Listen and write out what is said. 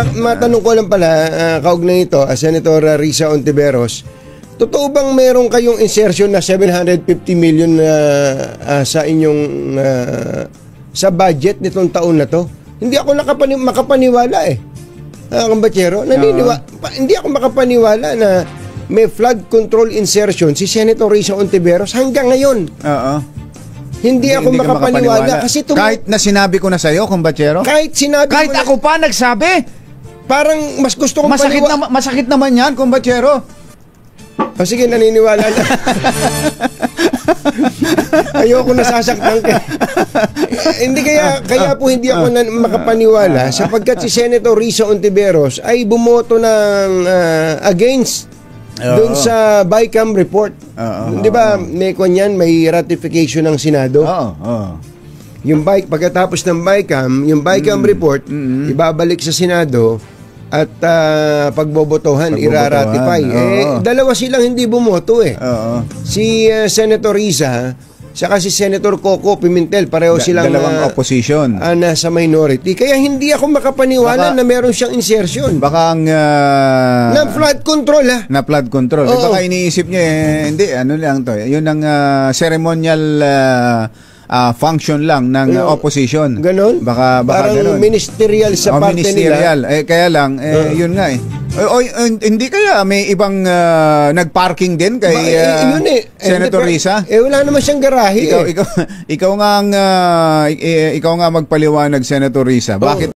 matanong ko lang pala, kaugnay ito, Senator Risa Hontiveros, totoo bang meron kayong insertion na 750 million sa inyong sa budget nitong taon na to? Hindi ako makapaniwala eh. Kambatsero, hindi ako makapaniwala na may flood control insertion si Senator Risa Hontiveros hanggang ngayon. Hindi ako makapaniwala kasi kahit na sinabi ko na sa'yo, Kumbatsero. Kahit ako pa nagsabi. Parang mas gusto kong masakit naman yan, Kumbatsero. Sige, naniniwala na. Ayoko nasasaktan ka. Hindi kaya po hindi ako makapaniwala sapagkat si Senator Risa Hontiveros ay bumoto ng against doon sa BICAM report. Di ba, may ratification ng Senado? Yung pagkatapos ng yung BICAM report, ibabalik sa Senado at pagbobotohan, iraratify. Dalawa silang hindi bumoto eh. Si Senator Risa saka si Senator Coco Pimentel, pareho silang dalawang opposition. Nasa minority. Kaya hindi ako makapaniwala na meron siyang insertion. Baka ang na flood control na flood control. Baka iniisip niya hindi, ano lang to. Yun ang ceremonial function lang ng opposition. Ganon? Baka parang ganon. Ministerial sa parte ministerial. nila. Kaya lang, yun nga eh. Hindi kaya may ibang nagparking din kay Senator Risa? Wala naman siyang garahe. Ikaw nga magpaliwanag, Senator Risa. Bakit